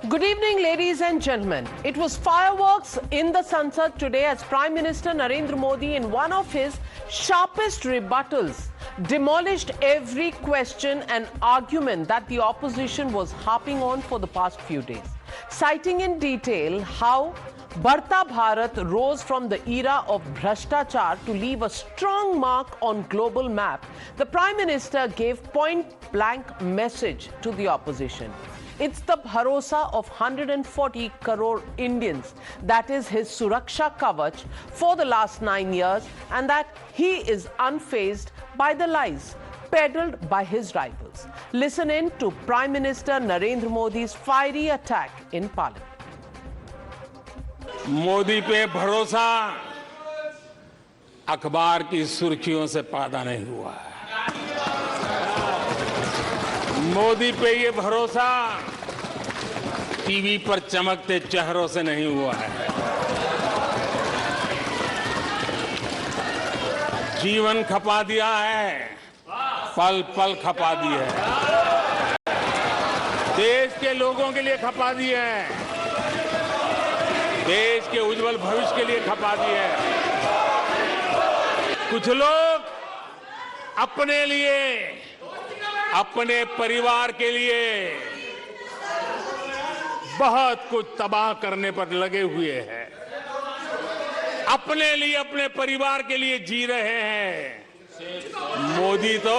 Good evening, ladies and gentlemen. It was fireworks in the Sansad today as Prime Minister Narendra Modi, in one of his sharpest rebuttals, demolished every question and argument that the opposition was harping on for the past few days, citing in detail how Bharta Bharat rose from the era of Bhrashtachar to leave a strong mark on global map. The Prime Minister gave point-blank message to the opposition. It's the bharosa of 140 crore Indians that is his Suraksha Kavach for the last 9 years, and that he is unfazed by the lies peddled by his rivals. Listen in to Prime Minister Narendra Modi's fiery attack in Parliament. Modi पे भरोसा अखबार की सुर्खियों से पैदा नहीं हुआ है। मोदी पे ये भरोसा टीवी पर चमकते चेहरों से नहीं हुआ है। जीवन खपा दिया है, पल पल खपा दी है, देश के लोगों के लिए खपा दी है, देश के उज्जवल भविष्य के लिए खपा दी है। कुछ लोग अपने लिए, अपने परिवार के लिए बहुत कुछ तबाह करने पर लगे हुए हैं, अपने लिए, अपने परिवार के लिए जी रहे हैं। मोदी तो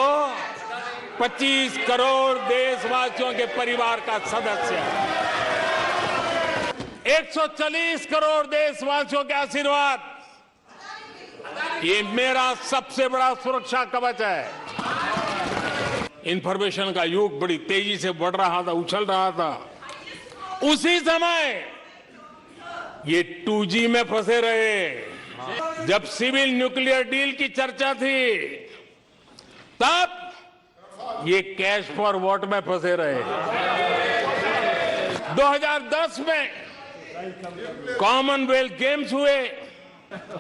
25 करोड़ देशवासियों के परिवार का सदस्य है। 140 करोड़ देशवासियों के आशीर्वाद, ये मेरा सबसे बड़ा सुरक्षा कवच है। इंफॉर्मेशन का युग बड़ी तेजी से बढ़ रहा था, उछल रहा था। उसी समय ये 2G में फंसे रहे। जब सिविल न्यूक्लियर डील की चर्चा थी, तब ये कैश फॉर वॉट में फंसे रहे। 2010 में कॉमनवेल्थ गेम्स हुए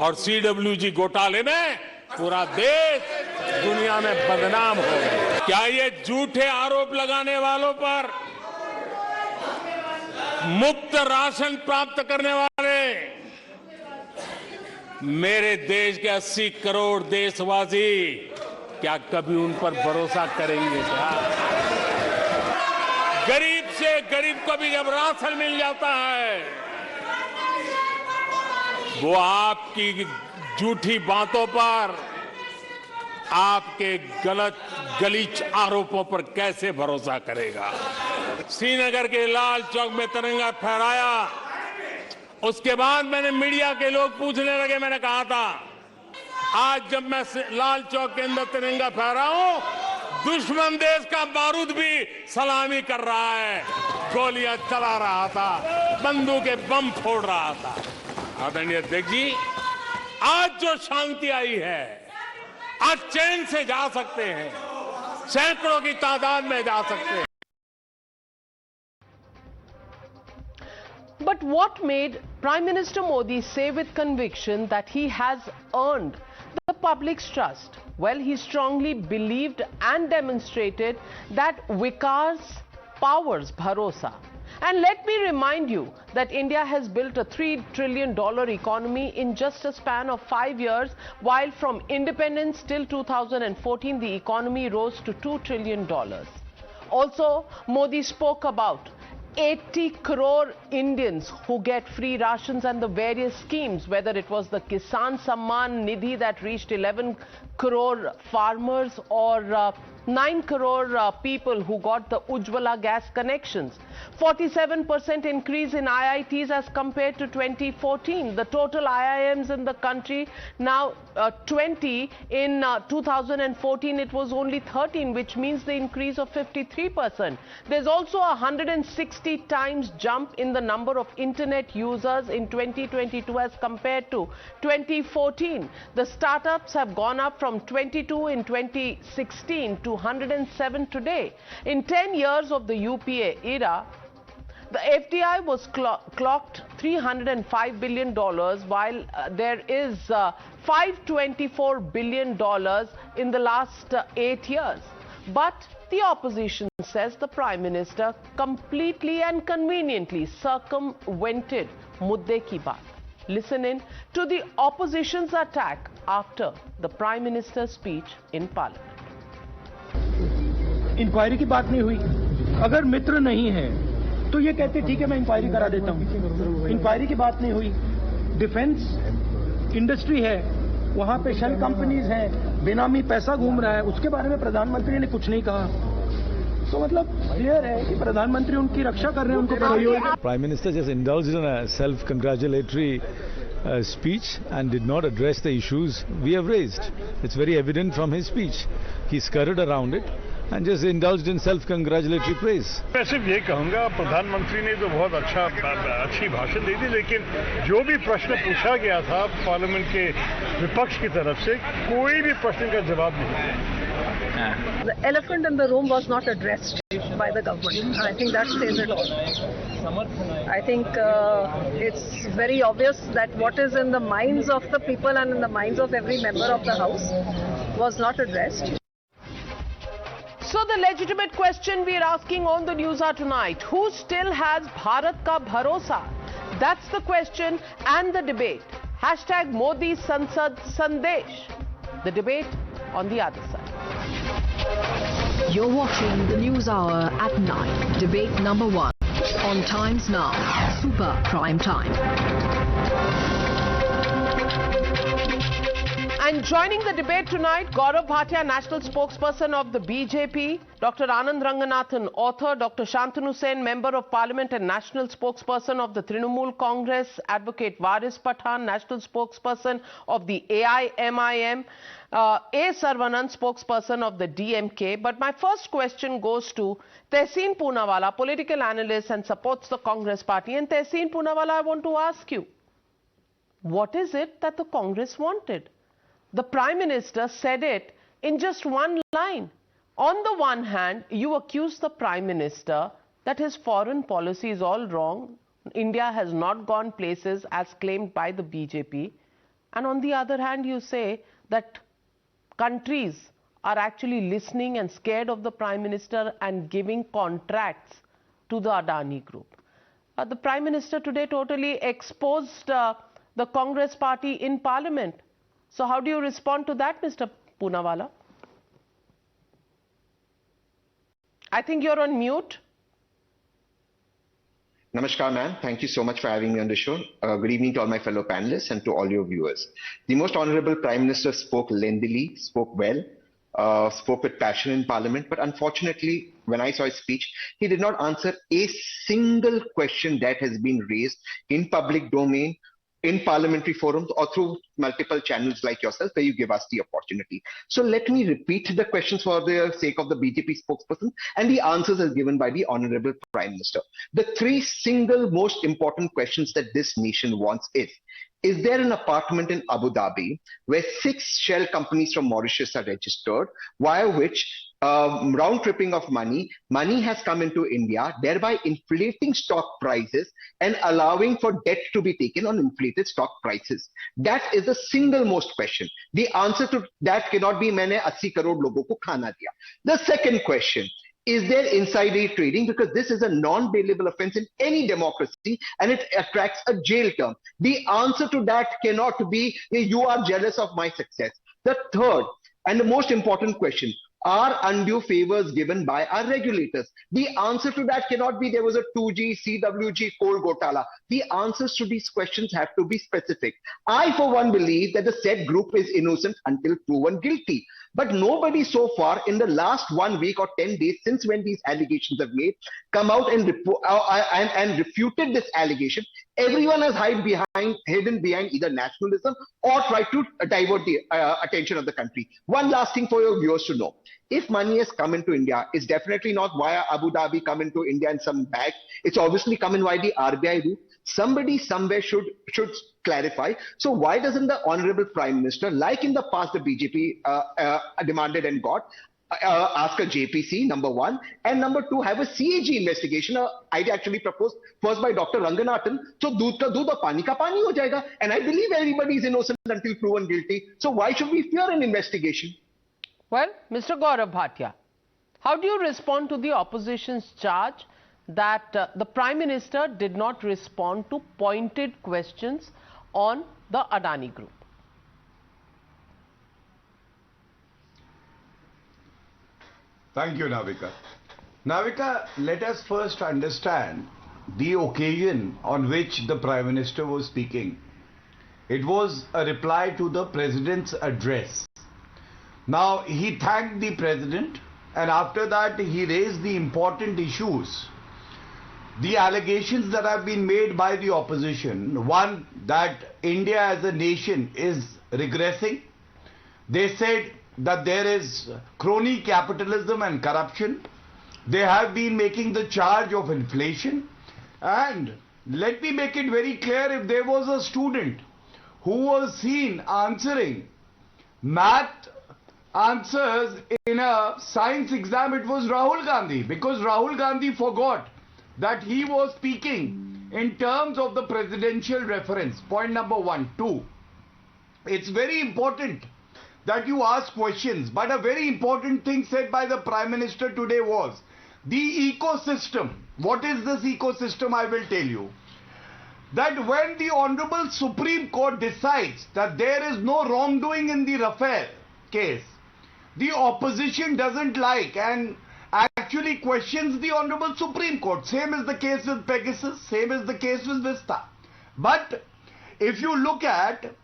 और CWG घोटाले में पूरा देश दुनिया में बदनाम हो गया। क्या ये झूठे आरोप लगाने वालों पर मुफ्त राशन प्राप्त करने वाले मेरे देश के 80 करोड़ देशवासी क्या कभी उन पर भरोसा करेंगे? क्या गरीब से गरीब को भी जब राशन मिल जाता है, वो आपकी झूठी बातों पर, आपके गलत गलीच आरोपों पर कैसे भरोसा करेगा? श्रीनगर के लाल चौक में तिरंगा फहराया, उसके बाद मैंने मीडिया के लोग पूछने लगे, मैंने कहा था आज जब मैं लाल चौक के अंदर तिरंगा फहरा हूं, दुश्मन देश का बारूद भी सलामी कर रहा है, गोलियां चला रहा था, बंदूकें बम फोड़ रहा था। आदरणीय अध्यक्ष जी, आज जो शांति आई है, आज चैन से जा सकते हैं, सैकड़ों की तादाद में जा सकते हैं। But what made Prime Minister Modi say with conviction that he has earned the public's trust? Well, he strongly believed and demonstrated that Vikas powers bharosa. And let me remind you that India has built a $3 trillion economy in just a span of 5 years, while from independence till 2014, the economy rose to $2 trillion. Also, Modi spoke about 80 crore Indians who get free rations and the various schemes, whether it was the Kisan Samman Nidhi that reached 11 crore farmers or 9 crore people who got the Ujjwala gas connections. 47% increase in IITs as compared to 2014. The total IIMs in the country now 20. In 2014 it was only 13, which means the increase of 53%. There's also a 160 times jump in the number of internet users in 2022 as compared to 2014. The startups have gone up from 22 in 2016 to 107 today. In 10 years of the UPA era, the FDI was clocked $305 billion, while there is $524 billion in the last 8 years. But the opposition says the Prime Minister completely and conveniently circumvented mudde ki baat. Listen in to the opposition's attack after the Prime Minister's speech in Parliament. Inquiry की बात नहीं हुई. अगर मित्र नहीं है तो ये कहते ठीक है मैं इंक्वायरी करा देता हूं. इंक्वायरी की बात नहीं हुई. डिफेंस इंडस्ट्री है, वहां पे शेल कंपनीज हैं, बेनामी पैसा घूम रहा है, उसके बारे में प्रधानमंत्री ने कुछ नहीं कहा. तो मतलब क्लियर है कि प्रधानमंत्री उनकी रक्षा कर रहे हैं, उनको. Prime Minister just indulged in a self-congratulatory speech and did not address the issues we have raised. It's very evident from his speech. He skirted around it and just indulged in self-congratulatory praise. मैं सिर्फ ये कहूँगा, प्रधानमंत्री ने तो बहुत अच्छी भाषण दी थी, लेकिन जो भी प्रश्न पूछा गया था पार्लियामेंट के विपक्ष की तरफ से, कोई भी प्रश्न का जवाब नहीं दिया. The elephant in the room was not addressed by the government. I think that says it all. I think it's very obvious that what is in the minds of the people and in the minds of every member of the House was not addressed. So the legitimate question we are asking on the Newshour tonight, who still has Bharat ka bharosa? That's the question and the debate. Hashtag Modi Sansad Sandesh. The debate on the other side. You're watching the News Hour at 9. Debate number 1 on Times Now, Super Prime Time. And joining the debate tonight, Gaurav Bhatia, National Spokesperson of the BJP, Dr. Anand Ranganathan, author, Dr. Shantanu Sen, Member of Parliament and National Spokesperson of the Trinamool Congress, Advocate Waris Pathan, National Spokesperson of the AIMIM, A. Sarvanan, Spokesperson of the DMK. But my first question goes to Tehseen Poonawalla, political analyst and supports the Congress party. And Tehseen Poonawalla, I want to ask you, what is it that the Congress wanted? The Prime Minister said it in just one line. On the one hand, you accuse the Prime Minister that his foreign policy is all wrong. India has not gone places as claimed by the BJP. And on the other hand, you say that countries are actually listening and scared of the Prime Minister and giving contracts to the Adani group. The Prime Minister today totally exposed the Congress party in Parliament. So how do you respond to that, Mr. Poonawalla? I think you're on mute. Namaskar, ma'am. Thank you so much for having me on the show. Good evening to all my fellow panelists and to all your viewers. The Most Honorable Prime Minister spoke lengthily, spoke well, spoke with passion in Parliament, but unfortunately, when I saw his speech, he did not answer a single question that has been raised in public domain, in parliamentary forums or through multiple channels like yourself where you give us the opportunity. So let me repeat the questions for the sake of the BJP spokesperson and the answers as given by the Honorable Prime Minister. The three single most important questions that this nation wants is there an apartment in Abu Dhabi where 6 shell companies from Mauritius are registered, via which round-tripping of money has come into India, thereby inflating stock prices and allowing for debt to be taken on inflated stock prices. That is the single most question. The answer to that cannot be मैंने 80 करोड़ लोगों को खाना दिया. The second question, is there insider trading? Because this is a non-bailable offense in any democracy and it attracts a jail term. The answer to that cannot be, you are jealous of my success. The third and the most important question, are undue favors given by our regulators? The answer to that cannot be there was a 2G, CWG, coal gotala. The answers to these questions have to be specific. I, for one, believe that the said group is innocent until proven guilty. But nobody so far in the last 1 week or 10 days since when these allegations have made, come out and refuted this allegation. Everyone has hidden behind either nationalism or tried to divert the attention of the country. One last thing for your viewers to know. If money has come into India, it's definitely not via Abu Dhabi come into India in some bag. It's obviously come in via the RBI route. Somebody somewhere should clarify. So why doesn't the Honorable Prime Minister, like in the past the BJP demanded and got, ask a JPC, number one, and number two, have a CAG investigation, idea actually proposed first by Dr. Ranganathan. So doodh ka doodh aur pani ka pani ho jayega. And I believe everybody is innocent until proven guilty. So why should we fear an investigation? Well, Mr. Gaurav Bhatia. How do you respond to the opposition's charge that the Prime Minister did not respond to pointed questions on the Adani Group? Thank you, Navika. Navika, let us first understand the occasion on which the Prime Minister was speaking. It was a reply to the President's address. Now, he thanked the President, and after that he raised the important issues. The allegations that have been made by the opposition, one, that India as a nation is regressing. They said that there is crony capitalism and corruption. They have been making the charge of inflation. And let me make it very clear, if there was a student who was seen answering math answers in a science exam, it was Rahul Gandhi, because Rahul Gandhi forgot that he was speaking in terms of the presidential reference. Point number 1. 2, it's very important that you ask questions, but a very important thing said by the Prime Minister today was the ecosystem. What is this ecosystem? I will tell you. That when the Honorable Supreme Court decides that there is no wrongdoing in the Rafale case, the opposition doesn't like and actually questions the Honorable Supreme Court. Same is the case with Pegasus, same is the case with Vista. But if you look at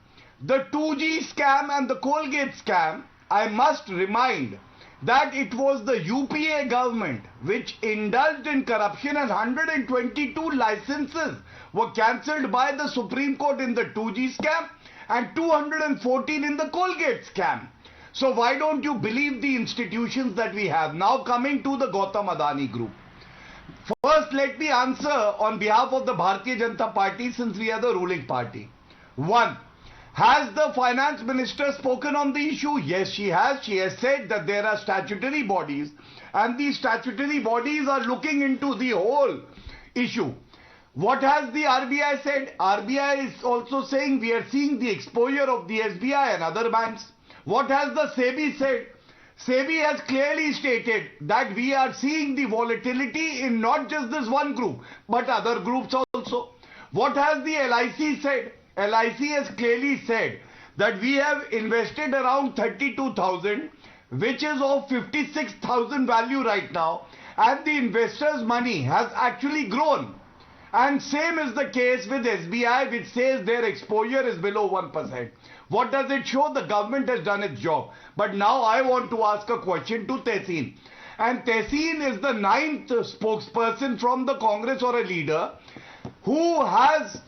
the 2G scam and the Colgate scam, I must remind that it was the UPA government which indulged in corruption, and 122 licenses were cancelled by the Supreme Court in the 2G scam and 214 in the Colgate scam. So why don't you believe the institutions that we have? Now coming to the Gautam Adani group. First, let me answer on behalf of the Bharatiya Janata Party, since we are the ruling party. 1. Has the finance minister spoken on the issue? Yes, she has. She has said that there are statutory bodies and these statutory bodies are looking into the whole issue. What has the RBI said? RBI is also saying we are seeing the exposure of the SBI and other banks. What has the SEBI said? SEBI has clearly stated that we are seeing the volatility in not just this one group, but other groups also. What has the LIC said? LIC has clearly said that we have invested around 32,000, which is of 56,000 value right now, and the investors' money has actually grown. And same is the case with SBI, which says their exposure is below 1%. What does it show? The government has done its job. But now I want to ask a question to Tehseen. And Tehseen is the 9th spokesperson from the Congress, or a leader, who has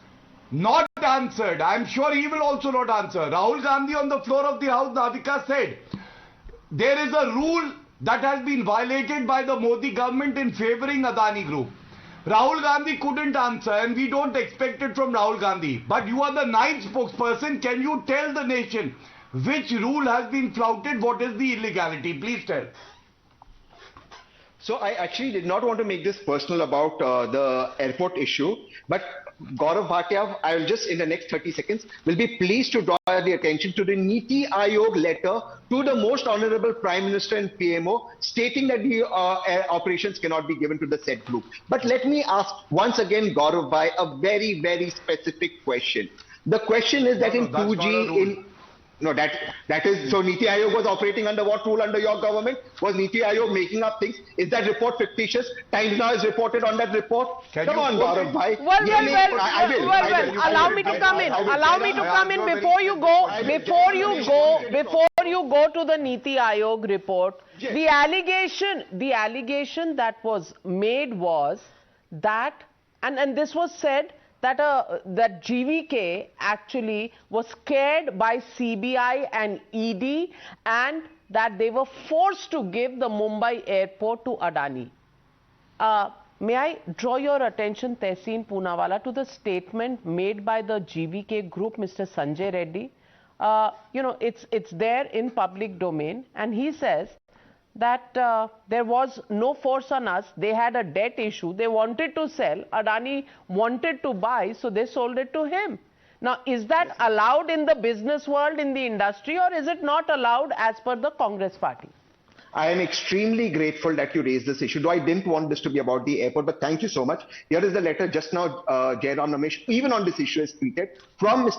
not answered. I'm sure he will also not answer. Rahul Gandhi on the floor of the House, Navika, said there is a rule that has been violated by the Modi government in favouring Adani Group. Rahul Gandhi couldn't answer, and we don't expect it from Rahul Gandhi. But you are the 9th spokesperson. Can you tell the nation which rule has been flouted? What is the illegality? Please tell. So I actually did not want to make this personal about the airport issue, but Gaurav Bhatia, I will just in the next 30 seconds, will be pleased to draw the attention to the Niti Aayog letter to the most honorable Prime Minister and PMO stating that the operations cannot be given to the said group. But let me ask once again, Gaurav Bhai, a very, very specific question. The question is that in 2G, that is, so Niti Aayog was operating under what rule under your government? Was Niti Aayog making up things? Is that report fictitious? Times Now is reported on that report. Come on, Gaurav Bhai. Well, allow me to come in. Allow me to come in before you go. Before you go to the Niti Aayog report. Yes. The allegation that was made was that, and this was said, that GVK actually was scared by CBI and ED, and that they were forced to give the Mumbai airport to Adani. May I draw your attention, Tehseen Poonawalla, to the statement made by the GVK group, Mr. Sanjay Reddy. It's there in public domain, and he says that there was no force on us. They had a debt issue. They wanted to sell. Adani wanted to buy, so they sold it to him. Now, is that allowed in the business world, in the industry, or is it not allowed as per the Congress party? I am extremely grateful that you raised this issue. Though I didn't want this to be about the airport, but thank you so much. Here is the letter just now, Jairam Ramesh, even on this issue is tweeted from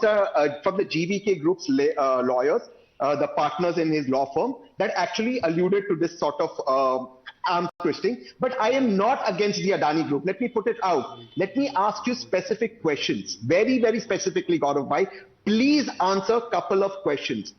from the GVK Group's lawyers, the partners in his law firm, that actually alluded to this sort of arm twisting. But I am not against the Adani Group. Let me put it out. Let me ask you specific questions. Very, very specifically, Gaurav Bhai. Please answer a couple of questions.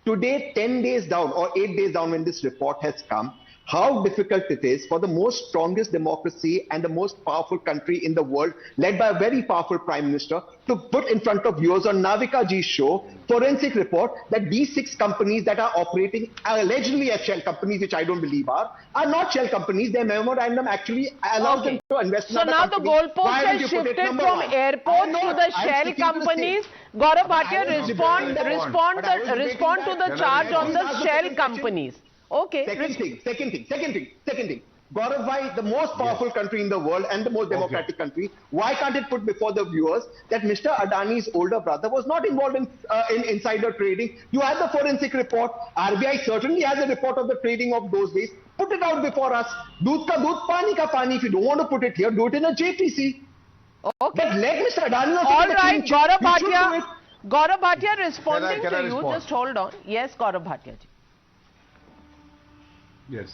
Today, 10 days down or 8 days down when this report has come, how difficult it is for the most strongest democracy and the most powerful country in the world, led by a very powerful Prime Minister, to put in front of viewers on Navika Ji's show, forensic report that these 6 companies that are operating allegedly as shell companies, which I don't believe are not shell companies. Their memorandum actually allows them to invest in So now the goalpost has shifted from airports to the shell companies. Gaurav Bhatia, respond to the charge on the shell companies. Okay. Second thing. Gaurav Bhai, the most powerful country in the world and the most democratic country, why can't it put before the viewers that Mr. Adani's older brother was not involved in insider trading? You have the forensic report. RBI certainly has a report of the trading of those days. Put it out before us. Doodh ka doodh, pani ka pani. If you don't want to put it here, do it in a JPC. Okay. But let Mr. Adani also all right, Gaurav Bhatia, Can responding I to you. respond? Just hold on. Yes, Gaurav Bhatia ji. Yes.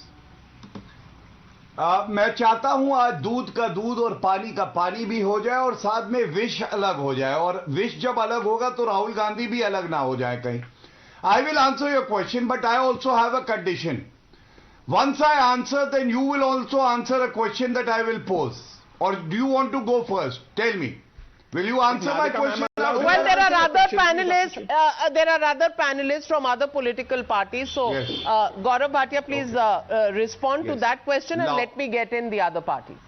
मैं चाहता हूं आज दूध का दूध और पानी का पानी भी हो जाए और साथ में विष अलग हो जाए, और विष जब अलग होगा तो राहुल गांधी भी अलग ना हो जाए कहीं. I will answer your question, but I also have a condition. Once I answer, then you will also answer a question that I will pose. Or do you want to go first? Tell me. Will you answer my question? Well, there are other panelists. There are other panelists from other political parties. So, Yes. Gaurav Bhatia, please respond to Yes. that question and Now- let me get in the other parties.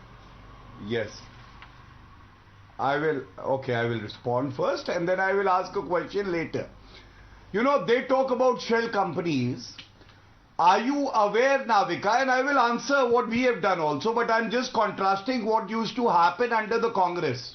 Yes. I will respond first and then I will ask a question later. You know, they talk about shell companies. Are you aware, Navika? And I will answer what we have done also, but I'm just contrasting what used to happen under the Congress.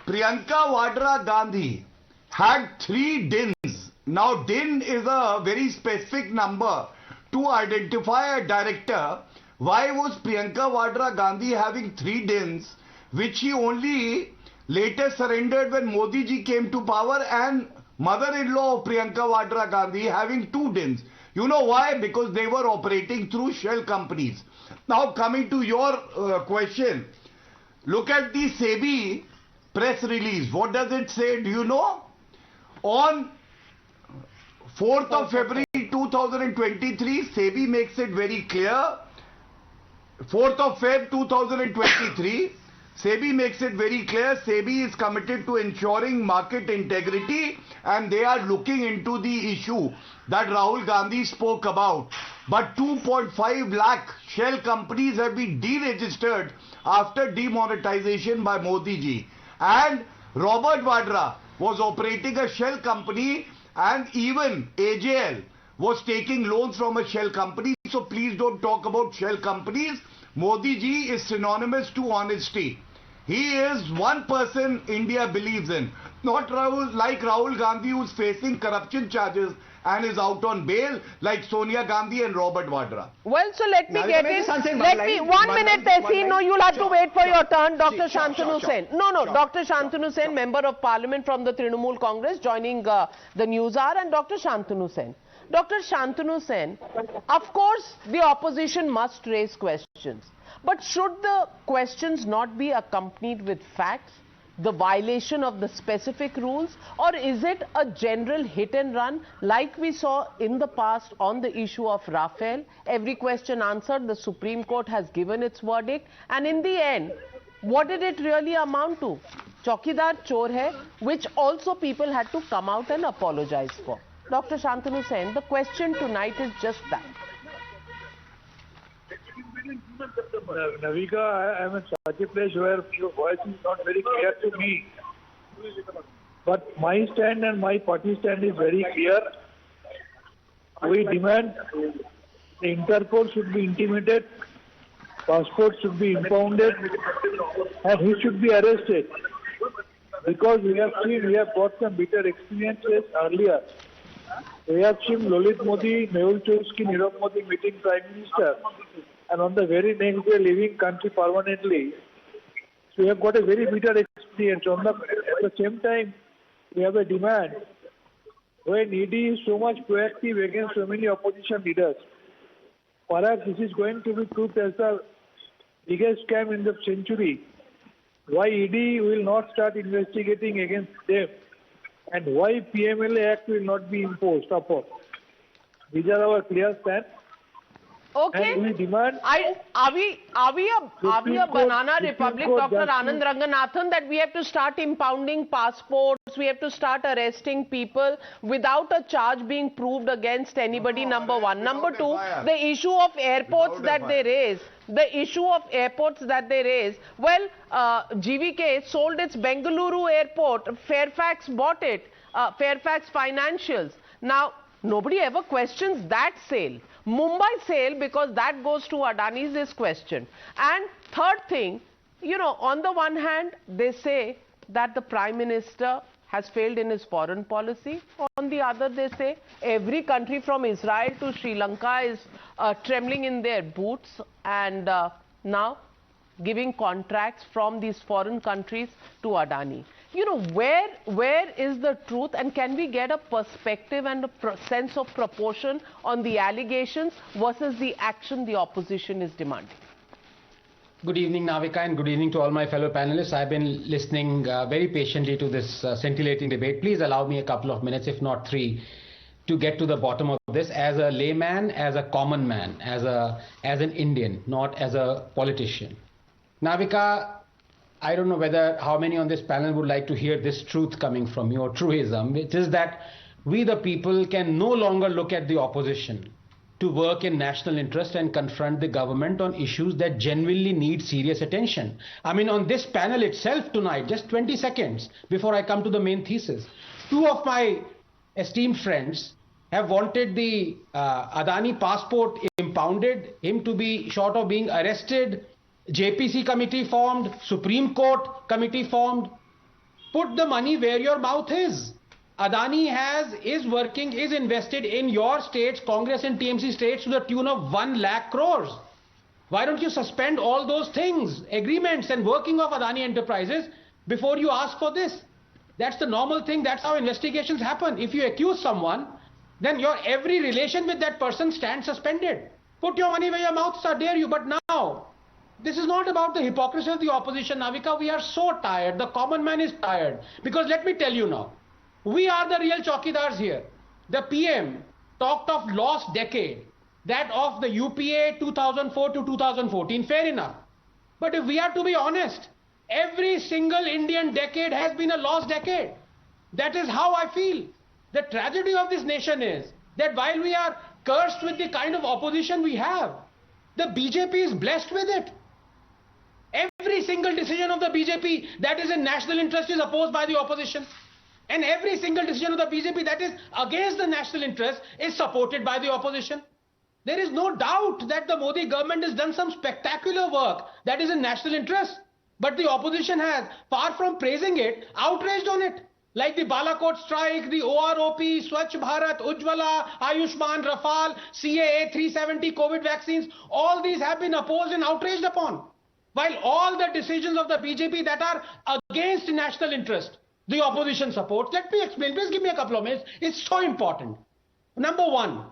Priyanka Vadra Gandhi had 3 DINs. Now, DIN is a very specific number to identify a director. Why was Priyanka Vadra Gandhi having 3 DINs, which he only later surrendered when Modi ji came to power, and mother-in-law of Priyanka Vadra Gandhi having 2 DINs? You know why? Because they were operating through shell companies. Now, coming to your question, look at the SEBI press release. What does it say? Do you know? On 4th of February 2023, SEBI makes it very clear. 4th of Feb 2023, SEBI makes it very clear. SEBI is committed to ensuring market integrity and they are looking into the issue that Rahul Gandhi spoke about. But 2.5 lakh shell companies have been deregistered after demonetization by Modi ji. And Robert Vadra was operating a shell company, and even AJL was taking loans from a shell company. So please don't talk about shell companies. Modi ji is synonymous to honesty. He is one person India believes in. Not Rahul Gandhi, who is facing corruption charges and is out on bail, like Sonia Gandhi and Robert Vadra. Well, so let me get in. Let me, 1 minute, Tehseen. No, you'll have to wait for your turn. Dr. Shantanu Sen. No, Dr. Shantanu Sen, Member of Parliament from the Trinamool Congress, joining the News Hour, and Dr. Shantanu Sen. Dr. Shantanu Sen, of course, the opposition must raise questions. But should the questions not be accompanied with facts, the violation of the specific rules, or is it a general hit and run like we saw in the past on the issue of Rafale? Every question answered, the Supreme Court has given its verdict, and in the end, what did it really amount to? Chaukidar chor hai, which also people had to come out and apologize for. Dr. Shantanu Sen, the question tonight is just that. Navika, I am in such a place where your voice is not very clear to me. But my stand and my party stand is very clear. We demand the Interpol should be intimated, passports should be impounded, and he should be arrested. Because we have got some bitter experiences earlier We have seen Lalit Modi, Mehul Choksey, Nirav Modi meeting Prime Minister and on the very next day leaving country permanently. So we have got a very bitter experience. At the same time, we have a demand when ED is so much proactive against so many opposition leaders. Perhaps this is going to be proved as the biggest scam in the century. Why ED will not start investigating against them and why PMLA Act will not be imposed upon. These are our clear stands. Okay. And we demand. Are we a banana republic, Dr. Anand Ranganathan, that we have to start impounding passports, we have to start arresting people without a charge being proved against anybody, number one. Number two, the issue of airports that they raise. Well, GVK sold its Bengaluru airport. Fairfax bought it. Fairfax Financials. Now, nobody ever questions that sale. Mumbai sale, because that goes to Adani's, is questioned. And third thing, you know, on the one hand, they say that the Prime Minister has failed in his foreign policy. On the other, they say every country from Israel to Sri Lanka is trembling in their boots and now giving contracts from these foreign countries to Adani. You know, where is the truth, and can we get a perspective and a sense of proportion on the allegations versus the action the opposition is demanding? Good evening, Navika, and good evening to all my fellow panelists. I've been listening very patiently to this scintillating debate. Please allow me a couple of minutes, if not 3, to get to the bottom of this as a layman, as a common man, as an Indian, not as a politician. Navika, I don't know how many on this panel would like to hear this truth coming from you, or truism, which is that we the people can no longer look at the opposition to work in national interest and confront the government on issues that genuinely need serious attention. I mean, on this panel itself tonight, just 20 seconds before I come to the main thesis, 2 of my esteemed friends have wanted the Adani passport impounded, him to be short of being arrested, JPC committee formed, Supreme Court committee formed. Put the money where your mouth is. Adani is invested in your states, Congress and TMC states, to the tune of 1 lakh crores. Why don't you suspend all those things, agreements and working of Adani Enterprises before you ask for this? That's the normal thing. That's how investigations happen. If you accuse someone, then your every relation with that person stands suspended. Put your money where your mouths are, dare you. But now, this is not about the hypocrisy of the opposition, Navika. We are so tired. The common man is tired. Because let me tell you now, we are the real chowkidars here. The PM talked of lost decade, that of the UPA 2004 to 2014. Fair enough. But if we are to be honest, every single Indian decade has been a lost decade. That is how I feel. The tragedy of this nation is that while we are cursed with the kind of opposition we have, the BJP is blessed with it. Every single decision of the BJP that is in national interest is opposed by the opposition. And every single decision of the BJP that is against the national interest is supported by the opposition. There is no doubt that the Modi government has done some spectacular work that is in national interest. But the opposition has, far from praising it, outraged on it. Like the Balakot strike, the OROP, Swachh Bharat, Ujjwala, Ayushman, Rafale, CAA 370, COVID vaccines, all these have been opposed and outraged upon. While all the decisions of the BJP that are against national interest, the opposition supports. Let me explain. Please give me a couple of minutes. It's so important. Number one,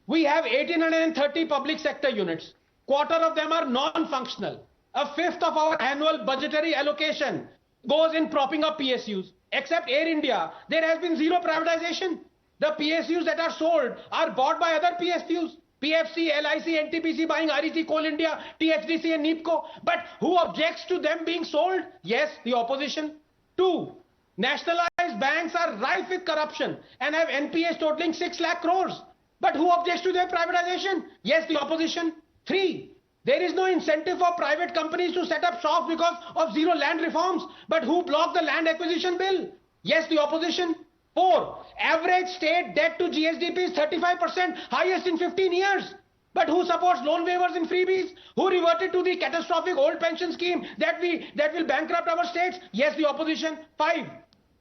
we have 1830 public sector units. Quarter of them are non-functional. A fifth of our annual budgetary allocation goes in propping up PSUs. Except Air India, there has been zero privatization. The PSUs that are sold are bought by other PSUs. PFC, LIC, NTPC buying REC, Coal India, THDC and NIPCO. But who objects to them being sold? Yes, the opposition. 2. Nationalized banks are rife with corruption and have NPAs totaling 6 lakh crores. But who objects to their privatization? Yes, the opposition. 3. There is no incentive for private companies to set up shops because of zero land reforms. But who blocked the land acquisition bill? Yes, the opposition. 4. Average state debt to GSDP is 35%, highest in 15 years. But who supports loan waivers and freebies? Who reverted to the catastrophic old pension scheme that will bankrupt our states? Yes, the opposition. 5.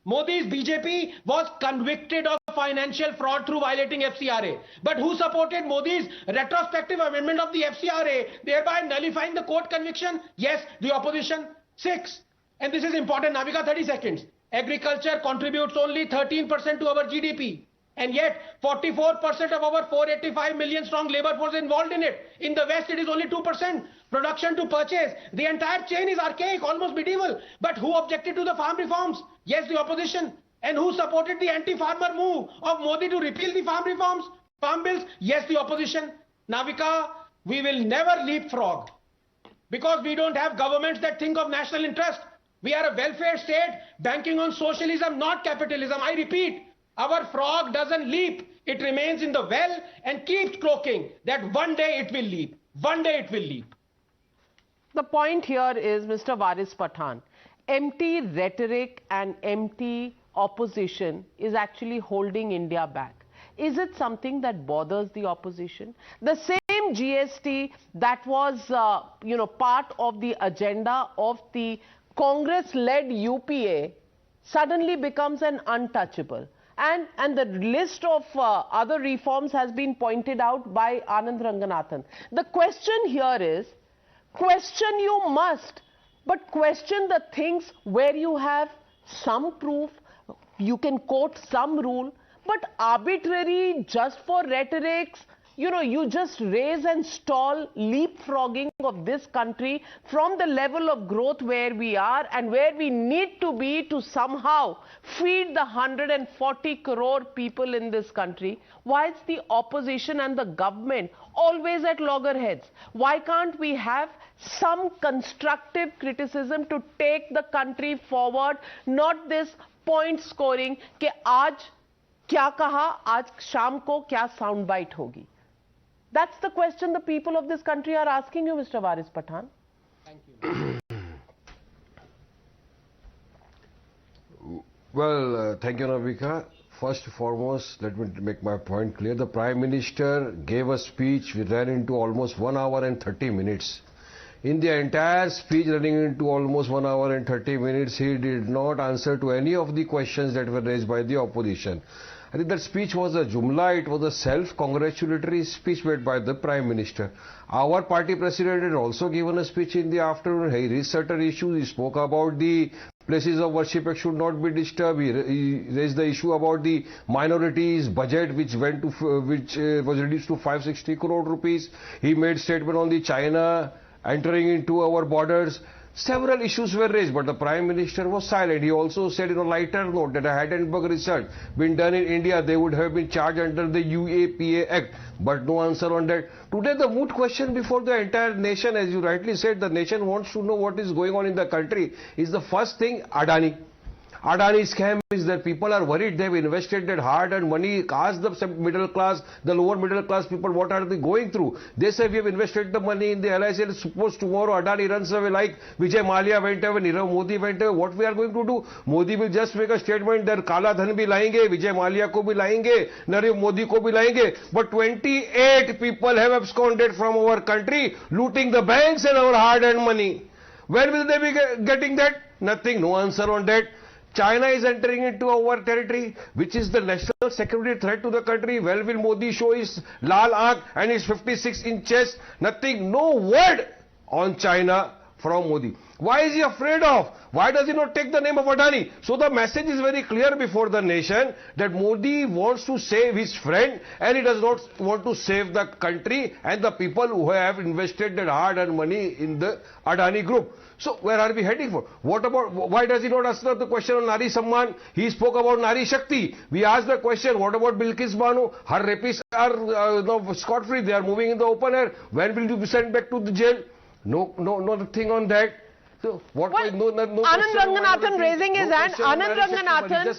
Modi's BJP was convicted of financial fraud through violating FCRA. But who supported Modi's retrospective amendment of the FCRA, thereby nullifying the court conviction? Yes, the opposition. 6. And this is important, Navika, 30 seconds. Agriculture contributes only 13% to our GDP. And yet, 44% of our 485 million strong labor force is involved in it. In the West, it is only 2%. Production to purchase. The entire chain is archaic, almost medieval. But who objected to the farm reforms? Yes, the opposition. And who supported the anti-farmer move of Modi to repeal the farm reforms, farm bills? Yes, the opposition. Navika, we will never leapfrog because we don't have governments that think of national interest. We are a welfare state banking on socialism, not capitalism. I repeat, our frog doesn't leap. It remains in the well and keeps croaking that one day it will leap. One day it will leap. The point here is, Mr. Waris Pathan, empty rhetoric and empty opposition is actually holding India back. Is it something that bothers the opposition? The same GST that was, part of the agenda of the Congress-led UPA suddenly becomes an untouchable. And the list of other reforms has been pointed out by Anand Ranganathan. The question here is, question you must, but question the things where you have some proof, you can quote some rule, but arbitrary, just for rhetorics, you just raise and stall leapfrogging of this country from the level of growth where we are and where we need to be to somehow feed the 140 crore people in this country. Why is the opposition and the government always at loggerheads? Why can't we have some constructive criticism to take the country forward, not this point scoring कि आज क्या कहा, आज शाम को क्या sound bite होगी? That's the question the people of this country are asking you, Mr. Waris Pathan. Thank you. Well, thank you, Navika. First and foremost, let me make my point clear. The Prime Minister gave a speech which ran into almost 1 hour and 30 minutes. In the entire speech running into almost 1 hour and 30 minutes, he did not answer to any of the questions that were raised by the opposition. I think that speech was a Jumla, it was a self-congratulatory speech made by the Prime Minister. Our party president had also given a speech in the afternoon. He raised certain issues. He spoke about the places of worship that should not be disturbed. He raised the issue about the minorities budget which was reduced to 560 crore rupees. He made statement on the China entering into our borders. Several issues were raised, but the Prime Minister was silent. He also said in a lighter note that had Hindenburg research been done in India, they would have been charged under the UAPA Act, but no answer on that. Today, the moot question before the entire nation, as you rightly said, the nation wants to know what is going on in the country, is the first thing, Adani. Adani scam is that people are worried. They've invested that hard-earned money. Ask the middle class, the lower middle class people, what are they going through? They say we have invested the money in the LIC. Suppose tomorrow Adani runs away like Vijay Mallya went away, Nirav Modi went away. What we are going to do? Modi will just make a statement that Kala Dhan bhi laenge, Vijay Mallya ko bhi laenge, Nirav Modi ko bhi laenge. But 28 people have absconded from our country, looting the banks and our hard-earned money. Where will they be getting that? Nothing, no answer on that. China is entering into our territory, which is the national security threat to the country. Well, will Modi show his Lal Aankh and his 56-inch chest? Nothing, no word on China from Modi. Why is he afraid of? Why does he not take the name of Adani? So the message is very clear before the nation that Modi wants to save his friend and he does not want to save the country and the people who have invested their hard-earned money in the Adani group. So where are we heading for? What about, why does he not answer the question on Nari Samman? He spoke about Nari Shakti. We asked the question, what about Bilkis Banu? Her rapists are scot-free. They are moving in the open air. When will you be sent back to the jail? No, nothing on that. So what? Well, Anand Ranganathan raising his hand. Anand Ranganathan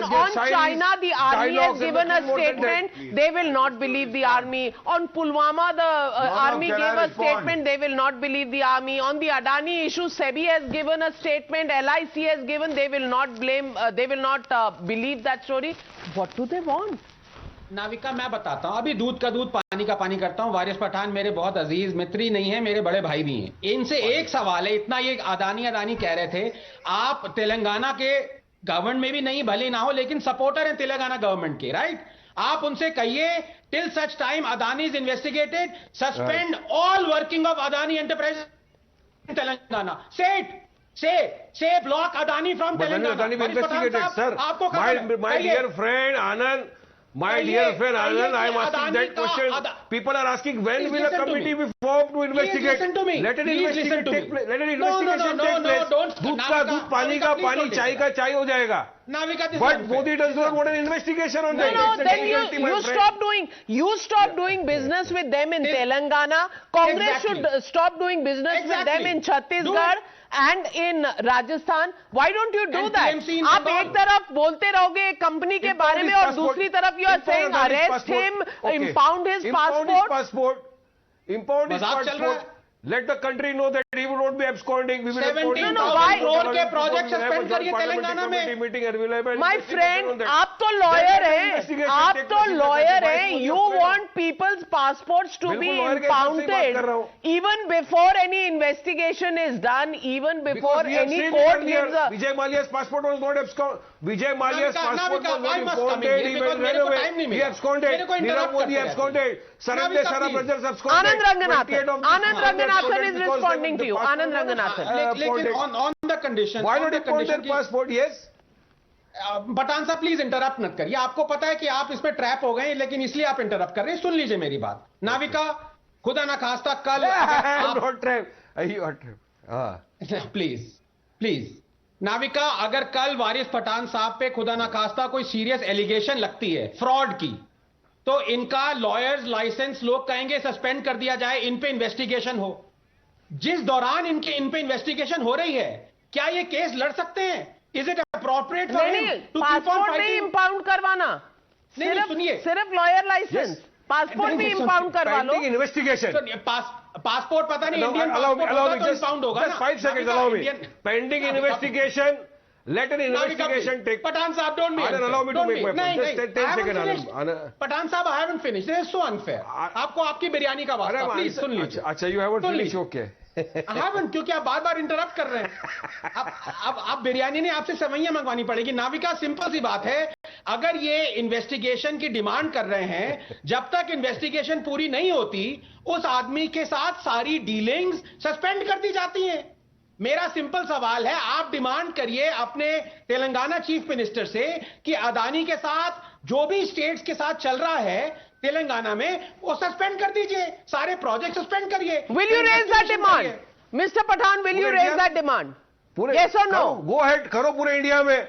on China, the army has given a statement. They will not believe the army. On Pulwama, the army gave a statement. They will not believe the army. On the Adani issue, SEBI has given a statement. LIC has given. They will not blame. They will not believe that story. What do they want? Navika मैं बताता हूं, अभी दूध का दूध पानी का पानी करता हूं. वारिस पठान मेरे बहुत अजीज मित्र ही नहीं है, मेरे बड़े भाई भी हैं. इनसे एक सवाल है, इतना ये अदानी कह रहे थे, आप तेलंगाना के गवर्नमेंट में भी नहीं भले ना हो, लेकिन सपोर्टर है तेलंगाना गवर्नमेंट के, राइट? आप उनसे कहिए till such time Adani is investigated, suspend all working of Adani enterprise in Telangana. Say block Adani from Telangana. Adani be investigated, sir. My dear friend Anand, I am asking that question. People are asking when will a committee be formed to investigate? Let an investigation take place. दूध का दूध, पानी का पानी, चाय का चाय हो जाएगा. But Modi does not want an investigation on that. No, then you stop doing business with them in Telangana. Congress should stop doing business with them in Chhattisgarh and in Rajasthan. Why don't you do that? आप एक तरफ बोलते रहोगे company के बारे में और दूसरी तरफ you are saying arrest him, impound his passport. Impound his passport. Let the country know that he will not be absconding. We will 17,000 crore के प्रोजेक्ट सस्पेंड करिए तेलंगाना में. My friend, आप तो लॉयर हैं. You want people's passports to be impounded even before any investigation is done, even before any court gives a... Vijay Malia's passport was not absconded. Vijay Malia's passport was not impounded. He went away. He absconded. Nirav Modi absconded. Sarabde Sarab Brothers absconded. Anand Ranganathan is responding to you. Anand Ranganathan. On the condition. Why not impound their passport? Yes. Pathan साहब please interrupt मत करिए. आपको पता है कि आप इसमें trap हो गए, लेकिन इसलिए आप इंटरप्ट कर रहे हैं. सुन लीजिए मेरी बात. नाविका, खुदा ना खास्ता कल प्लीज नाविका, अगर कल वारिस पठान साहब पे खुदा ना खास्ता कोई सीरियस एलिगेशन लगती है फ्रॉड की, तो इनका लॉयर्स लाइसेंस लोग कहेंगे सस्पेंड कर दिया जाए, इन पे इन्वेस्टिगेशन हो. जिस दौरान इन पे इन्वेस्टिगेशन हो रही है, क्या ये केस लड़ सकते हैं? Is it appropriate for him to keep on fighting? नहीं, इंपाउंड करवाना. सिर्फ लॉयर लाइसेंस, पासपोर्ट भी इंपाउंड करवा लो. इन्वेस्टिगेशन पासपोर्ट पता नहीं इंडियन पासपोर्ट होगा तो इंपाउंड होगा ना. 5 seconds, allow me. Pending investigation. Let an investigation take. Pathan Saab, don't make. Allow me to make my point. Just 10 seconds. Pathan Saab, I haven't finished. This is so unfair. आपको आपकी बिरयानी का वास्ता. Please सुन लीजिए. अच्छा, you haven't finished, okay. I haven't, क्योंकि आप बार-बार interrupt कर रहे हैं. आप बिरयानी नहीं, आपसे सेवइयां मंगवानी पड़ेगी. नाविका, सिंपल सी बात है. अगर ये इन्वेस्टिगेशन की डिमांड कर रहे हैं, जब तक इन्वेस्टिगेशन पूरी नहीं होती, उस आदमी के साथ सारी डीलिंग्स सस्पेंड कर दी जाती हैं. मेरा सिंपल सवाल है, आप डिमांड करिए अपने तेलंगाना चीफ मिनिस्टर से कि अदानी के साथ जो भी स्टेट्स के साथ चल रहा है तेलंगाना में, वो सस्पेंड कर दीजिए, सारे प्रोजेक्ट सस्पेंड करिए. Will you raise that demand? Mr. Pathan, will you raise that demand? Yes or no? Go ahead, करो पूरे इंडिया में.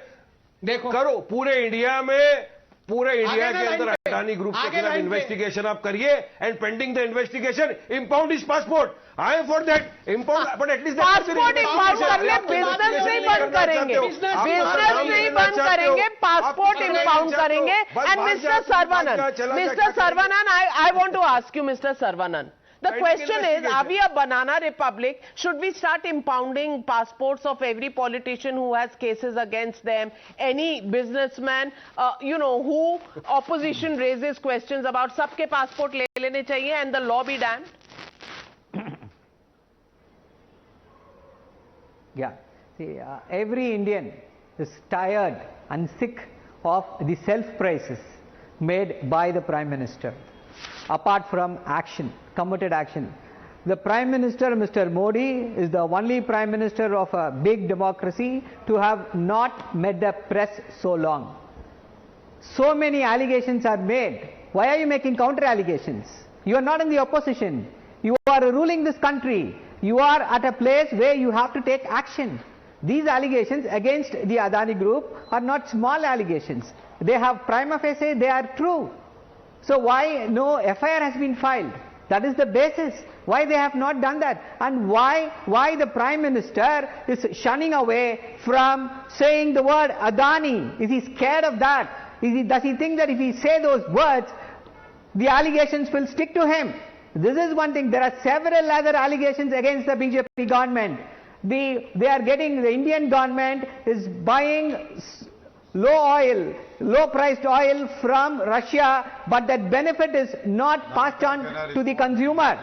देखो, करो पूरे इंडिया में, पूरे इंडिया के अंदर अडानी ग्रुप के खिलाफ इन्वेस्टिगेशन आप करिए, and pending the investigation impound his passport. I am for that. Impound, but at least passport impound करने, बिजनेस नहीं बंद करेंगे, पासपोर्ट इंपाउंड करेंगे. And mister Saravanan, I want to ask you, Mr. Saravanan. The question is, are we a banana republic? Should we start impounding passports of every politician who has cases against them, any businessman, who opposition raises questions about, sabke passport le lene chahiye and the law be damned? Yeah, see, every Indian is tired and sick of the self-praises made by the Prime Minister. Apart from action, committed action. The Prime Minister, Mr. Modi, is the only Prime Minister of a big democracy to have not met the press so long. So many allegations are made. Why are you making counter allegations? You are not in the opposition. You are ruling this country. You are at a place where you have to take action. These allegations against the Adani group are not small allegations. They have prima facie, they are true. So why no FIR has been filed? That is the basis. Why they have not done that? And why the Prime Minister is shunning away from saying the word Adani? Is he scared of that? Does he think that if he say those words, the allegations will stick to him? This is one thing. There are several other allegations against the BJP government. The Indian government is buying low priced oil from Russia, but that benefit is not passed on to the consumer.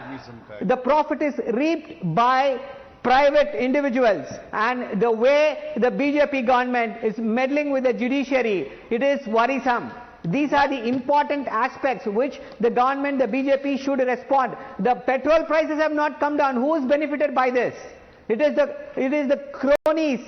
The profit is reaped by private individuals, and the way the BJP government is meddling with the judiciary, it is worrisome. These are the important aspects which the government, the BJP should respond. The petrol prices have not come down. Who is benefited by this? It is the cronies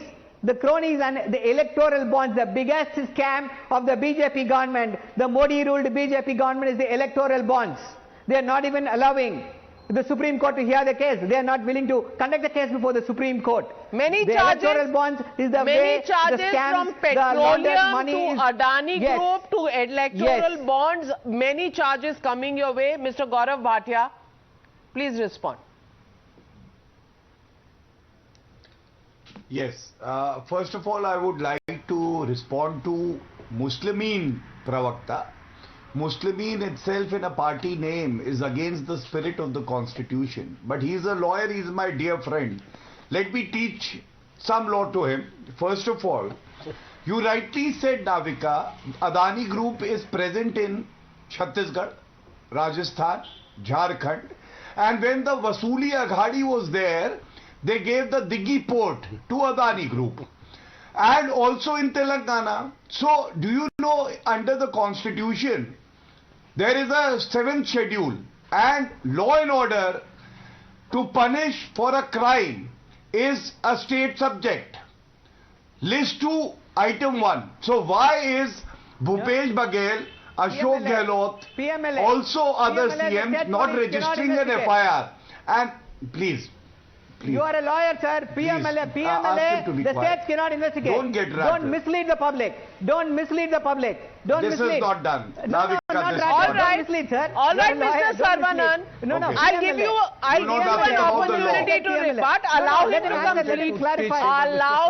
and the electoral bonds. The biggest scam of the BJP government, the Modi-ruled BJP government, is the electoral bonds. They are not even allowing the Supreme Court to hear the case. They are not willing to conduct the case before the Supreme Court. Many the charges, electoral bonds is the many way charges the scams, from petroleum money to Adani Group to electoral bonds. Many charges coming your way. Mr. Gaurav Bhatia, please respond. Yes. First of all, I would like to respond to Muslimin Pravakta. Muslimin itself in a party name is against the spirit of the constitution. But he is a lawyer, he is my dear friend. Let me teach some law to him. First of all, you rightly said, Navika, Adani Group is present in Chhattisgarh, Rajasthan, Jharkhand. And when the Vasuli Aghadi was there, they gave the Diggi port to Adani Group. And also in Telangana. So, do you know, under the constitution, there is a 7th schedule, and law and order to punish for a crime is a state subject. List 2, item 1. So why is Bhupesh Baghel, Ashok Gehlot, also other CMs not registering an FIR? And please. You are a lawyer, sir. PMLA, the states cannot investigate. Don't get rattled. Don't mislead the public. Don't mislead the public. Don't this mislead. Is not done. No, Navika, not this right. is Don't not mislead, sir. All right, Mr. Saravanan. No, no. I'll give you an opportunity to rebut. Allow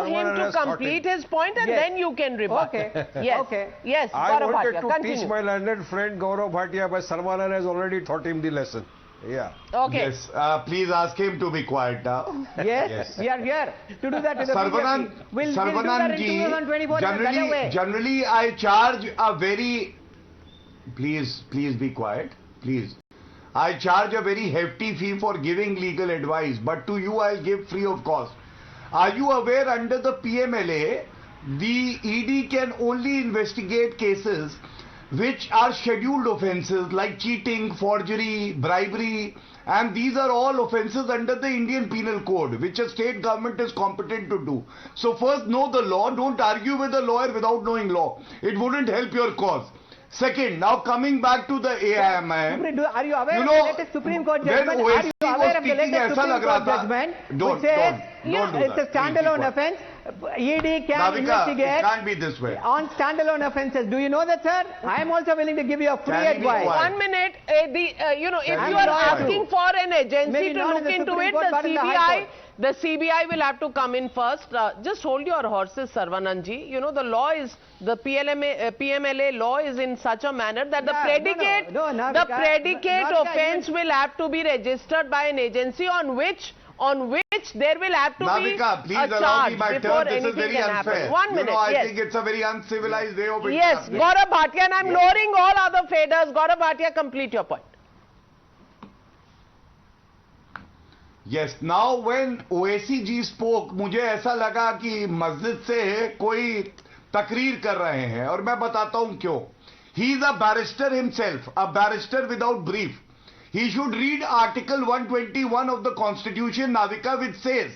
him to complete his point, and then you can rebut. Okay. Yes. Okay. Yes. I wanted to continue. teach my learned friend Gaurav Bhatia, but Saravanan has already taught him the lesson. Yeah. Okay. Yes. Please ask him to be quiet now. Yes. We are here to do that to the Saravanan, BJP. We'll do that in 2024 in a better way. Generally, I charge a very... Please be quiet. Please. I charge a very hefty fee for giving legal advice, but to you I'll give free of cost. Are you aware under the PMLA, the ED can only investigate cases which are scheduled offences like cheating, forgery, bribery, and these are all offences under the Indian Penal Code, which a state government is competent to do. So first, know the law. Don't argue with a lawyer without knowing law. It wouldn't help your cause. Second, now coming back to the AIMIM. Are you aware of the latest Supreme Court judgment? Are you aware of the latest Supreme Court judgment? Don't do it's a standalone offence. ED can investigate. It can't be this way. On standalone offences. Do you know that, sir? I am also willing to give you a free advice. 1 minute. If you are asking for an agency to look into it, the CBI will have to come in first. Just hold your horses, Sarvananji. You know, the law is, the PMLA law is in such a manner that the predicate offence will have to be registered by an agency on which there will have to be a charge before anything can happen. 1 minute, I think it's a very uncivilized way of it. Yes, Gaurav Bhatia, and I'm lowering all other faders. Gaurav Bhatia, complete your point. Yes, now when OAC ji spoke, मुझे ऐसा लगा कि मस्जिद से कोई तकरीर कर रहे हैं, और मैं बताता हूं क्यों. He is a barrister himself, a barrister without brief. He should read Article 121 of the Constitution, Navika, which says,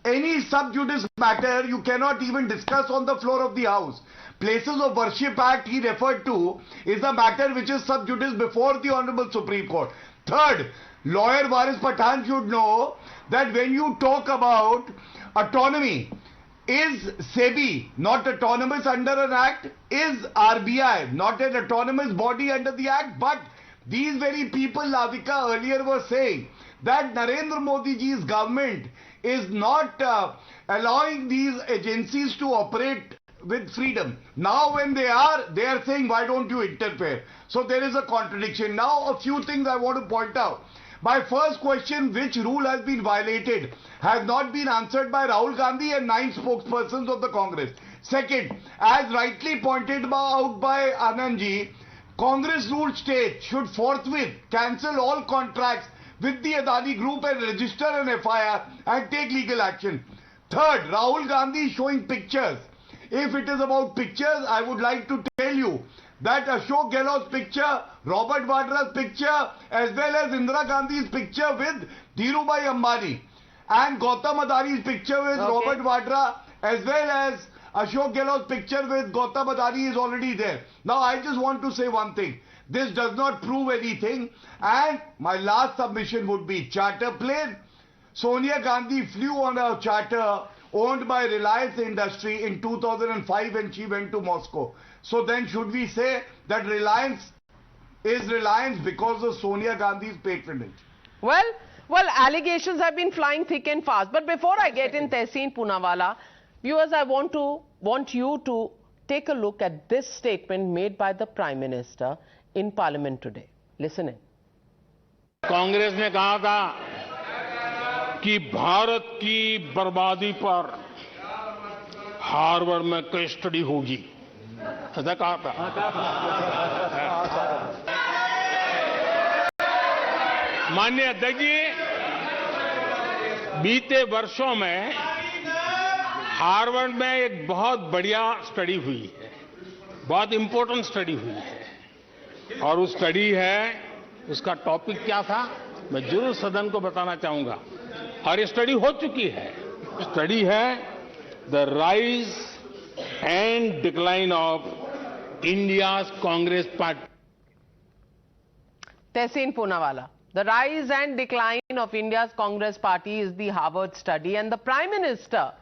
any sub judice matter you cannot even discuss on the floor of the House. Places of Worship Act he referred to is a matter which is sub judice before the Honorable Supreme Court. Third, lawyer Waris Pathan should know that when you talk about autonomy, is SEBI not autonomous under an act? Is RBI not an autonomous body under the act? But these very people, Navika, earlier were saying that Narendra Modi ji's government is not allowing these agencies to operate with freedom. Now when they are saying, why don't you interfere? So there is a contradiction. Now a few things I want to point out. My first question, which rule has been violated, has not been answered by Rahul Gandhi and 9 spokespersons of the Congress. Second, as rightly pointed out by Anandji, Congress ruled state should forthwith cancel all contracts with the Adani group and register an FIR and take legal action. Third, Rahul Gandhi showing pictures. If it is about pictures, I would like to tell you that Ashok Gehlot's picture, Robert Vadra's picture, as well as Indira Gandhi's picture with Dhirubhai Ambani, and Gautam Adani's picture with Robert Vadra, as well as Ashok Gehlot's picture with Gautam Adani is already there. Now I just want to say one thing. This does not prove anything, and my last submission would be charter plane. Sonia Gandhi flew on a charter owned by Reliance Industry in 2005 when she went to Moscow. So then should we say that Reliance is Reliance because of Sonia Gandhi's patronage? Well, allegations have been flying thick and fast. But before I get in Tehseen Poonawalla, viewers, I want you to take a look at this statement made by the Prime Minister in Parliament today. Listen in. Congress ने कहा था कि भारत की बर्बादी पर Harvard में case study होगी, ऐसा कहा था। माननीय अध्यक्ष जी, बीते वर्षों में हार्वर्ड में एक बहुत बढ़िया स्टडी हुई है, बहुत इंपॉर्टेंट स्टडी हुई है, और उस स्टडी है, उसका टॉपिक क्या था मैं जरूर सदन को बताना चाहूंगा, और ये स्टडी हो चुकी है। स्टडी है the rise and decline of India's Congress party. Tehseen Poonawalla. The rise and decline of India's Congress party is the Harvard study, and the Prime Minister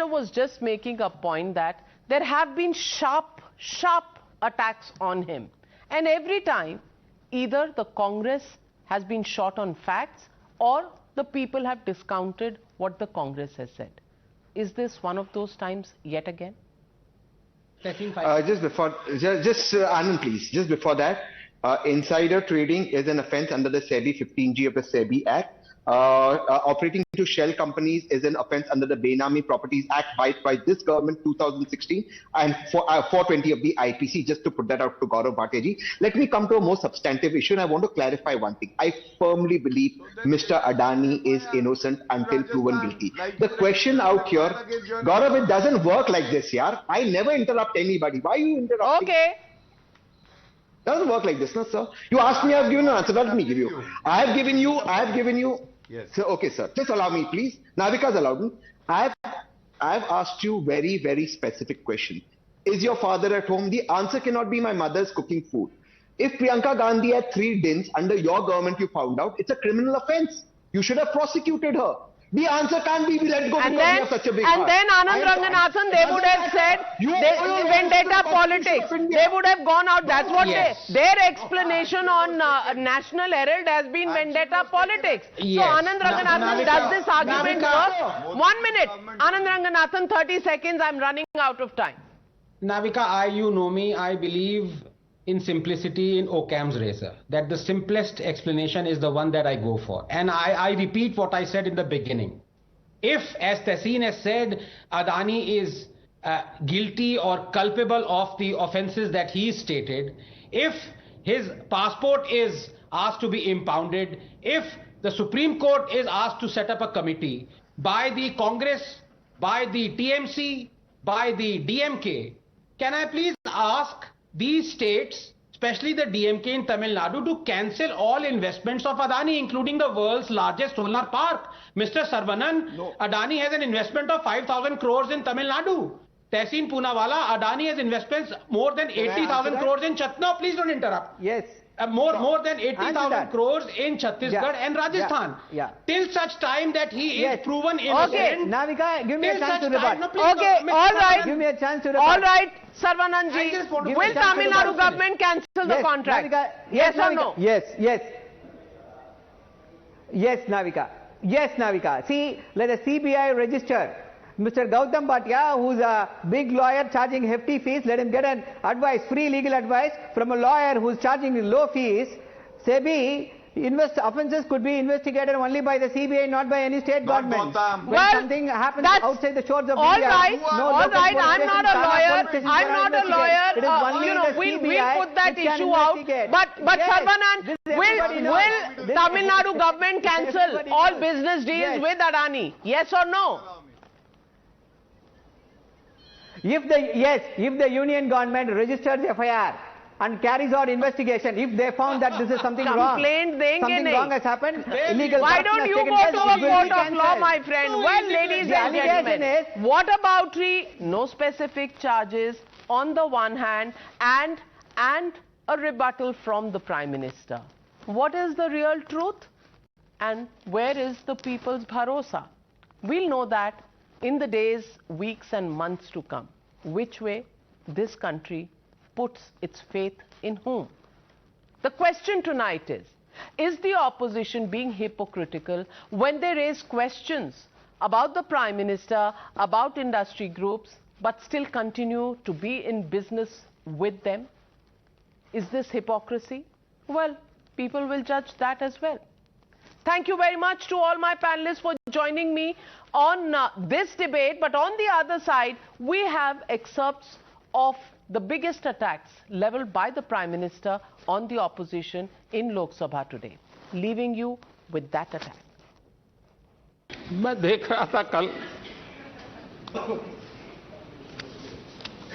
was just making a point that there have been sharp attacks on him, and every time either the Congress has been short on facts or the people have discounted what the Congress has said. Is this one of those times yet again? Anand, please, just before that, insider trading is an offence under the SEBI 15G of the SEBI Act. Operating to shell companies is an offence under the Benami Properties Act by this government 2016 and 420 of the IPC, just to put that out to Gaurav Bhateji. Let me come to a more substantive issue, and I want to clarify one thing. I firmly believe Mr. Adani is innocent until proven guilty. The question out here, Gaurav, it doesn't work like this, yaar. I never interrupt anybody. Why are you interrupting? Okay. Doesn't work like this, no, sir. You asked me, I have given an answer. Let me give you. I have given you. Yes. So, okay, sir. Just allow me, please. Navika's allowed me. I have asked you very specific question. Is your father at home? The answer cannot be my mother's cooking food. If Priyanka Gandhi had 3 dins under your government, you found out, it's a criminal offence. You should have prosecuted her. The answer can't be we let go because we have such a big heart. And then Anand Ranganathan, they would have said vendetta politics. They would have gone out. That's what their explanation on National Herald has been vendetta politics. So Anand Ranganathan, does this argument work? 1 minute. Anand Ranganathan, 30 seconds. I'm running out of time. Navika, you know me. I believe in simplicity in Occam's razor, that the simplest explanation is the one that I go for. And I repeat what I said in the beginning. If, as Tehseen has said, Adani is guilty or culpable of the offences that he stated, if his passport is asked to be impounded, if the Supreme Court is asked to set up a committee by the Congress, by the TMC, by the DMK, can I please ask these states, especially the DMK in Tamil Nadu, to cancel all investments of Adani, including the world's largest solar park? Mr. Sarvanan, Adani has an investment of 5,000 crores in Tamil Nadu. Tehseen Poonawalla, Adani has investments more than 80,000 crores in Chhattisgarh. Please don't interrupt. Yes. More than 80,000 crores in Chhattisgarh and Rajasthan. Till such time that he is proven innocent. Okay, Navika, give me a chance to rebut. Okay, all right. Give me a chance to rebut. All right, Sarvananji, will Tamil Nadu government cancel the contract? Navika, yes or no? Yes, Navika. Yes, Navika. See, let the CBI register Mr. Gautam Bhatia, who's a big lawyer charging hefty fees, let him get an advice, free legal advice from a lawyer who's charging low fees. SEBI offences could be investigated only by the CBI, not by any state government. When something happens outside the shores of all India, right, all right. I'm not a lawyer. It is only we'll put that issue out. But Sarvanand, will Tamil Nadu government cancel all business deals with Adani? Yes or no? If the union government registers FIR and carries out investigation, if they found that this is something wrong, something wrong has happened, illegal. Why don't you go to a court of law, my friend? Well, ladies and gentlemen, what about no specific charges on the one hand and a rebuttal from the Prime Minister? What is the real truth? And where is the people's bharosa? We'll know that in the days, weeks and months to come. Which way this country puts its faith in whom? The question tonight is the opposition being hypocritical when they raise questions about the Prime Minister, about industry groups, but still continue to be in business with them? Is this hypocrisy? Well, people will judge that as well. Thank you very much to all my panelists for joining me on this debate. But on the other side, we have excerpts of the biggest attacks leveled by the Prime Minister on the opposition in Lok Sabha today, leaving you with that attack. मैं देख रहा था कल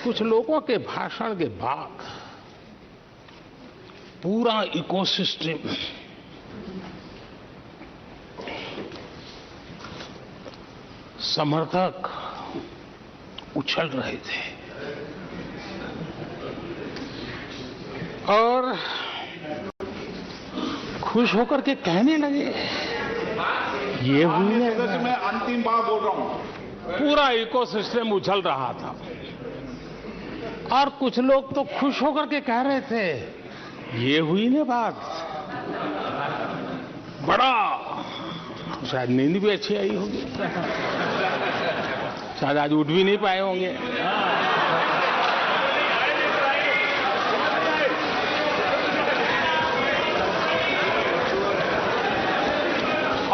कुछ लोगों के भाषण के बाद पूरा इकोसिस्टम समर्थक उछल रहे थे और खुश होकर के कहने लगे ये हुई है। मैं अंतिम बार बोल रहा हूं। पूरा इकोसिस्टम उछल रहा था और कुछ लोग तो खुश होकर के कह रहे थे ये हुई ना बात। बड़ा शायद नींद भी अच्छी आई होगी, शायद आज उठ भी नहीं पाए होंगे।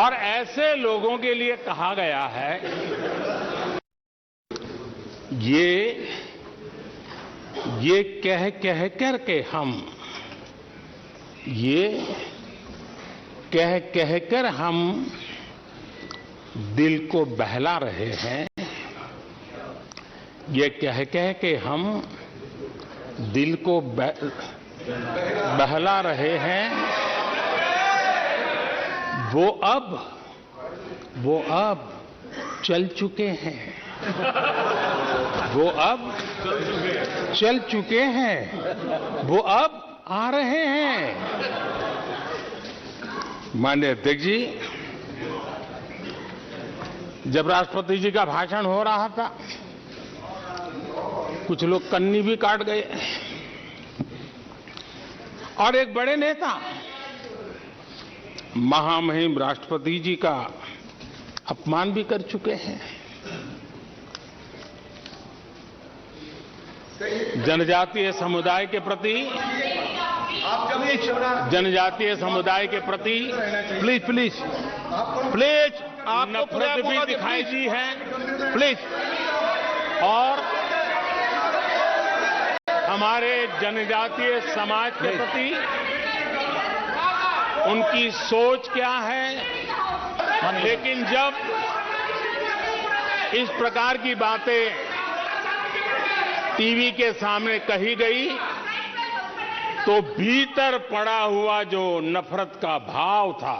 और ऐसे लोगों के लिए कहा गया है ये कह करके हम कह कर हम दिल को बहला रहे हैं। ये कह के हम दिल को बहला रहे हैं। वो अब चल चुके हैं। वो अब चल चुके हैं। वो अब आ रहे हैं। माननीय अध्यक्ष जी, जब राष्ट्रपति जी का भाषण हो रहा था कुछ लोग कन्नी भी काट गए और एक बड़े नेता महामहिम राष्ट्रपति जी का अपमान भी कर चुके हैं। जनजातीय समुदाय के प्रति प्लीज नफरत भी दिखाई दी है। प्लीज। और हमारे जनजातीय समाज के प्रति उनकी सोच क्या है, लेकिन जब इस प्रकार की बातें टीवी के सामने कही गई तो भीतर पड़ा हुआ जो नफरत का भाव था,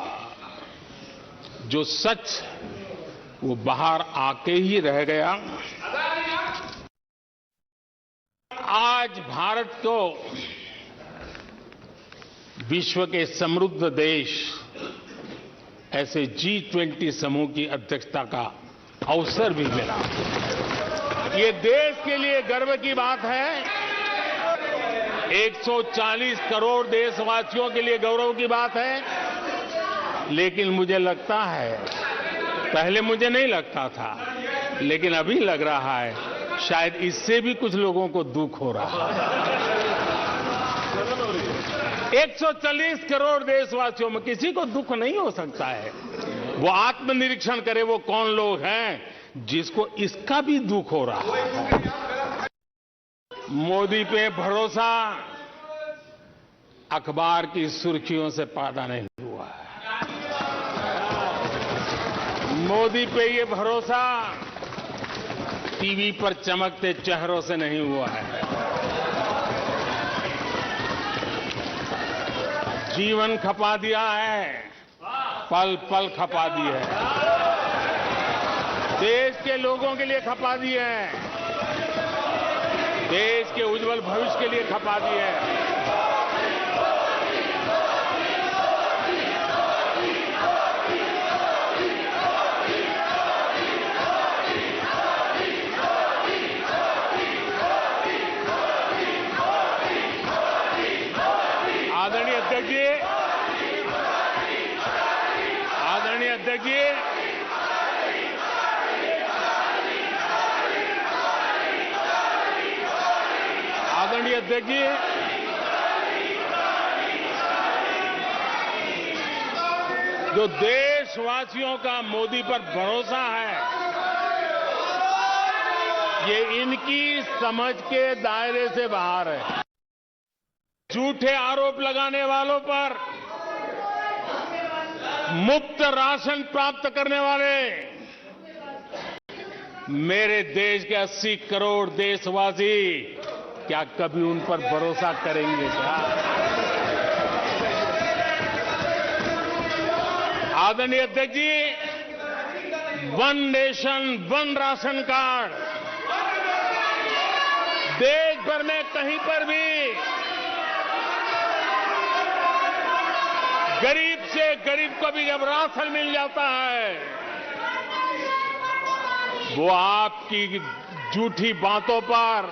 जो सच, वो बाहर आके ही रह गया। आज भारत को विश्व के समृद्ध देश ऐसे G20 समूह की अध्यक्षता का अवसर भी मिला। ये देश के लिए गर्व की बात है। 140 करोड़ देशवासियों के लिए गौरव की बात है। लेकिन मुझे लगता है, पहले मुझे नहीं लगता था, लेकिन अभी लग रहा है शायद इससे भी कुछ लोगों को दुख हो रहा है। 140 करोड़ देशवासियों में किसी को दुख नहीं हो सकता है। वो आत्मनिरीक्षण करे वो कौन लोग हैं जिसको इसका भी दुख हो रहा है। मोदी पे भरोसा अखबार की सुर्खियों से पैदा नहीं हुआ है। मोदी पे ये भरोसा टीवी पर चमकते चेहरों से नहीं हुआ है। जीवन खपा दिया है, पल पल खपा दी है, देश के लोगों के लिए खपा दी है, देश के उज्जवल भविष्य के लिए खपा दी है। आदरणीय अध्यक्ष जी, आदरणीय अध्यक्ष जी, आदरणीय अध्यक्ष जी, जो देशवासियों का मोदी पर भरोसा है, ये इनकी समझ के दायरे से बाहर है। झूठे आरोप लगाने वालों पर, मुफ्त राशन प्राप्त करने वाले मेरे देश के 80 करोड़ देशवासी क्या कभी उन पर भरोसा करेंगे क्या? आदरणीय अध्यक्ष जी, one nation one ration card देश भर में कहीं पर भी गरीब से गरीब को भी जब राशन मिल जाता है, वो आपकी झूठी बातों पर,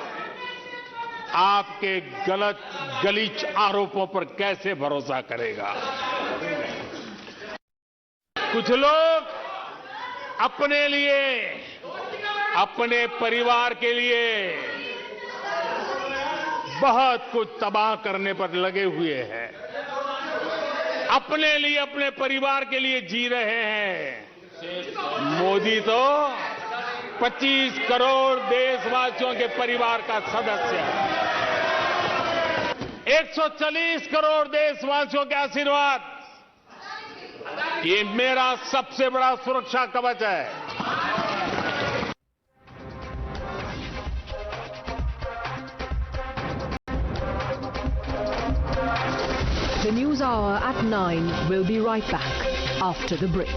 आपके गलत गलीच आरोपों पर कैसे भरोसा करेगा? कुछ लोग अपने लिए, अपने परिवार के लिए बहुत कुछ तबाह करने पर लगे हुए हैं, अपने लिए, अपने परिवार के लिए जी रहे हैं। मोदी तो 25 करोड़ देशवासियों के परिवार का सदस्य है। 140 करोड़ देशवासियों के आशीर्वाद, ये मेरा सबसे बड़ा सुरक्षा कवच है। The News Hour at 9 will be right back after the break.